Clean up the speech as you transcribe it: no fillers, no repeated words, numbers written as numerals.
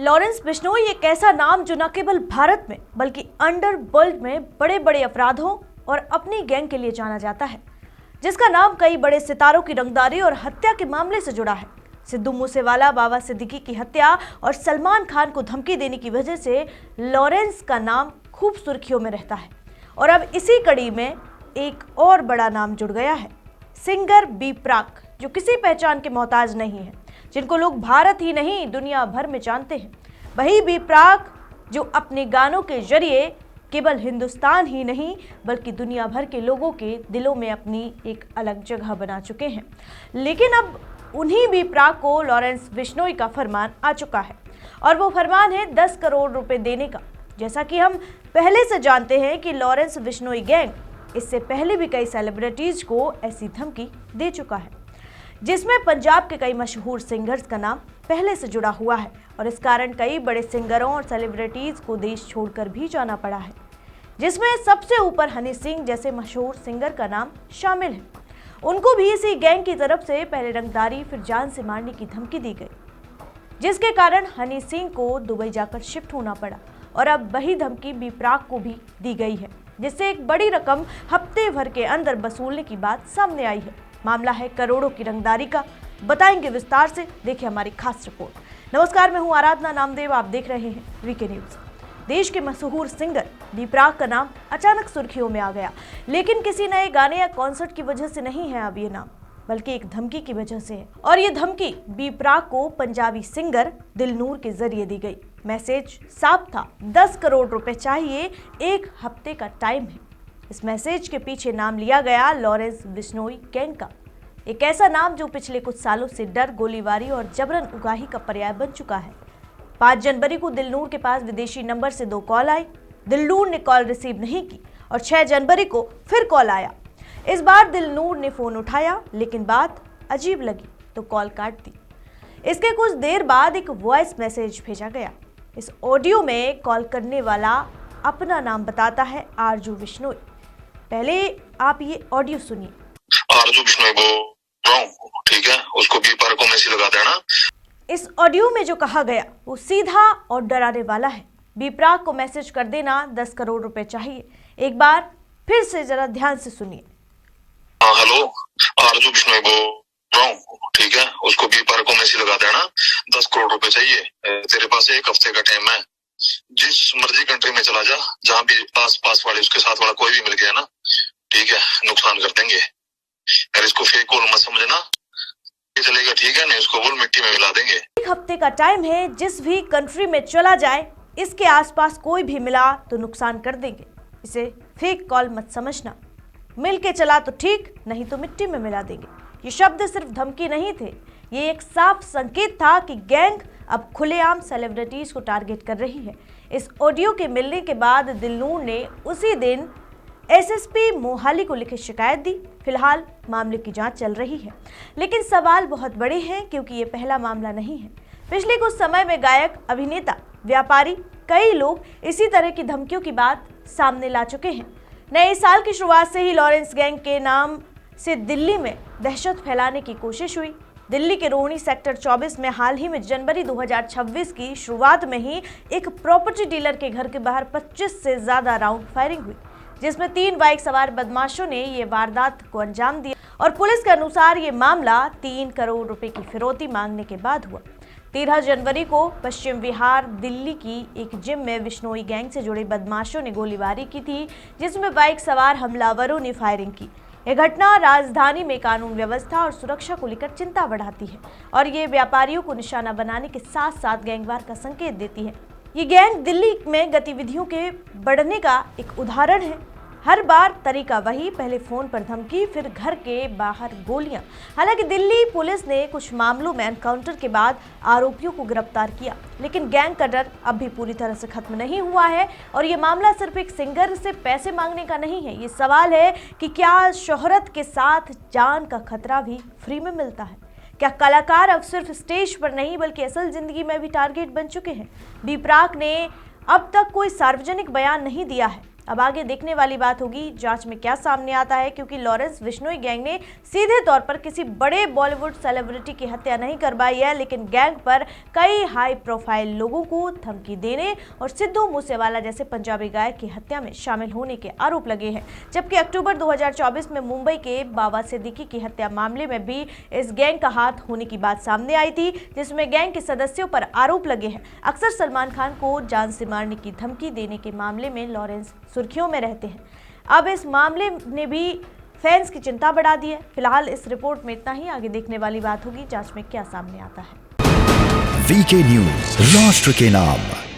Lawrence Bishnoi एक ऐसा नाम जो न केवल भारत में बल्कि अंडरवर्ल्ड में बड़े बड़े अपराधों और अपनी गैंग के लिए जाना जाता है, जिसका नाम कई बड़े सितारों की रंगदारी और हत्या के मामले से जुड़ा है। सिद्धू मूसेवाला, बाबा सिद्दीकी की हत्या और सलमान खान को धमकी देने की वजह से लॉरेंस का नाम खूब सुर्खियों में रहता है। और अब इसी कड़ी में एक और बड़ा नाम जुड़ गया है, सिंगर बी प्राक, जो किसी पहचान के मोहताज नहीं है, जिनको लोग भारत ही नहीं दुनिया भर में जानते हैं। वही बी प्राक जो अपने गानों के जरिए केवल हिंदुस्तान ही नहीं बल्कि दुनिया भर के लोगों के दिलों में अपनी एक अलग जगह बना चुके हैं। लेकिन अब उन्हीं बी प्राक को लॉरेंस बिश्नोई का फरमान आ चुका है, और वो फरमान है 10 करोड़ रुपए देने का। जैसा कि हम पहले से जानते हैं कि लॉरेंस बिश्नोई गैंग इससे पहले भी कई सेलिब्रिटीज को ऐसी धमकी दे चुका है, जिसमें पंजाब के कई मशहूर सिंगर्स का नाम पहले से जुड़ा हुआ है, और इस कारण कई बड़े सिंगरों और सेलिब्रिटीज को देश छोड़कर भी जाना पड़ा है, जिसमें सबसे ऊपर हनी सिंह जैसे मशहूर सिंगर का नाम शामिल है। उनको भी इसी गैंग की तरफ से पहले रंगदारी फिर जान से मारने की धमकी दी गई, जिसके कारण हनी सिंह को दुबई जाकर शिफ्ट होना पड़ा। और अब वही धमकी बी प्राक को भी दी गई है, जिससे एक बड़ी रकम हफ्ते भर के अंदर वसूलने की बात सामने आई है। मामला है करोड़ों की रंगदारी का, बताएंगे विस्तार से, देखिए हमारी खास रिपोर्ट। नमस्कार, मैं हूं आराधना नामदेव, आप देख रहे हैं वीके न्यूज। देश के मशहूर सिंगर बी प्राक का नाम अचानक सुर्खियों में आ गया, लेकिन किसी नए गाने या कॉन्सर्ट की वजह से नहीं है अब ये नाम, बल्कि एक धमकी की वजह से है। और ये धमकी बी प्राक को पंजाबी सिंगर दिलनूर के जरिए दी गई। मैसेज साफ था, 10 करोड़ रुपए चाहिए, 1 हफ्ते का टाइम है। इस मैसेज के पीछे नाम लिया गया लॉरेंस बिश्नोई गैंग का, एक ऐसा नाम जो पिछले कुछ सालों से डर, गोलीबारी और जबरन उगाही का पर्याय बन चुका है। 5 जनवरी को दिलनूर के पास विदेशी नंबर से 2 कॉल आई। दिलनूर ने कॉल रिसीव नहीं की और 6 जनवरी को फिर कॉल आया। इस बार दिलनूर ने फोन उठाया, लेकिन बात अजीब लगी तो कॉल काट दी। इसके कुछ देर बाद एक वॉइस मैसेज भेजा गया। इस ऑडियो में कॉल करने वाला अपना नाम बताता है, आरजू बिश्नोई। पहले आप ये ऑडियो सुनिए। आरजू बिश्नोई बोल रहा हूं, ठीक है, उसको बी प्राक को मैसेज लगा देना। इस ऑडियो में जो कहा गया वो सीधा और डराने वाला है। बी प्राक को मैसेज कर देना, 10 करोड़ रुपए चाहिए। एक बार फिर से जरा ध्यान से सुनिए। हेलो, आरजू बिश्नोई बोल रहा हूं, ठीक है, उसको बी प्राक को मैसेज लगा देना, 10 करोड़ रुपए चाहिए। तेरे पास 1 हफ्ते का टाइम है, जिस मर्जी कंट्री में चला जा, जहाँ भी आस पास वाले उसके साथ वाला कोई भी मिल गया ना, ठीक है, नुकसान कर देंगे। अगर इसको फेक कॉल मत समझना, ये चलेगा, ठीक है, नहीं उसको बोल मिट्टी में मिला देंगे। 1 हफ्ते का टाइम है, जिस भी कंट्री में चला जाए, इसके आसपास कोई भी मिला तो नुकसान कर देंगे। इसे फेक कॉल मत समझना, मिल के चला तो ठीक, नहीं तो मिट्टी में मिला देंगे। ये शब्द सिर्फ धमकी नहीं थे, ये एक साफ संकेत था कि गैंग अब खुलेआम सेलिब्रिटीज को टारगेट कर रही है। इस ऑडियो के मिलने के बाद दिलनूर ने उसी दिन एसएसपी मोहाली को लिखित शिकायत दी। फिलहाल मामले की जांच चल रही है, लेकिन सवाल बहुत बड़े हैं, क्योंकि ये पहला मामला नहीं है। पिछले कुछ समय में गायक, अभिनेता, व्यापारी, कई लोग इसी तरह की धमकियों की बात सामने ला चुके हैं। नए साल की शुरुआत से ही लॉरेंस गैंग के नाम से दिल्ली में दहशत फैलाने की कोशिश हुई। दिल्ली के रोहिणी सेक्टर 24 में हाल ही में जनवरी 2026 की शुरुआत में ही एक प्रॉपर्टी डीलर के घर के बाहर 25 से ज्यादा राउंड फायरिंग हुई, जिसमें 3 बाइक सवार बदमाशों ने ये वारदात को अंजाम दिया। और पुलिस के अनुसार ये मामला 3 करोड़ रुपए की फिरौती मांगने के बाद हुआ। 13 जनवरी को पश्चिम बिहार दिल्ली की एक जिम में बिश्नोई गैंग से जुड़े बदमाशों ने गोलीबारी की थी, जिसमें बाइक सवार हमलावरों ने फायरिंग की। यह घटना राजधानी में कानून व्यवस्था और सुरक्षा को लेकर चिंता बढ़ाती है, और ये व्यापारियों को निशाना बनाने के साथ साथ गैंगवार का संकेत देती है। ये गैंग दिल्ली में गतिविधियों के बढ़ने का एक उदाहरण है। हर बार तरीका वही, पहले फोन पर धमकी, फिर घर के बाहर गोलियां। हालांकि दिल्ली पुलिस ने कुछ मामलों में एनकाउंटर के बाद आरोपियों को गिरफ्तार किया, लेकिन गैंग का डर अब भी पूरी तरह से खत्म नहीं हुआ है। और ये मामला सिर्फ एक सिंगर से पैसे मांगने का नहीं है। ये सवाल है कि क्या शोहरत के साथ जान का खतरा भी फ्री में मिलता है? क्या कलाकार अब सिर्फ स्टेज पर नहीं बल्कि असल जिंदगी में भी टारगेट बन चुके हैं? बी प्राक ने अब तक कोई सार्वजनिक बयान नहीं दिया है, अब आगे देखने वाली बात होगी जांच में क्या सामने आता है, क्योंकि लॉरेंस बिश्नोई गैंग ने सीधे तौर पर किसी बड़े बॉलीवुड सेलिब्रिटी की हत्या नहीं करवाई है, लेकिन गैंग पर कई हाई प्रोफाइल लोगों को धमकी देने और सिद्धू मूसेवाला जैसे पंजाबी गायक की हत्या में शामिल होने के आरोप लगे हैं। जबकि अक्टूबर 2024 में मुंबई के बाबा सिद्दीकी की हत्या मामले में भी इस गैंग का हाथ होने की बात सामने आई थी, जिसमें गैंग के सदस्यों पर आरोप लगे हैं। अक्सर सलमान खान को जान से मारने की धमकी देने के मामले में लॉरेंस सुर्खियों में रहते हैं। अब इस मामले ने भी फैंस की चिंता बढ़ा दी है। फिलहाल इस रिपोर्ट में इतना ही, आगे देखने वाली बात होगी जांच में क्या सामने आता है। वीके न्यूज, राष्ट्र के नाम।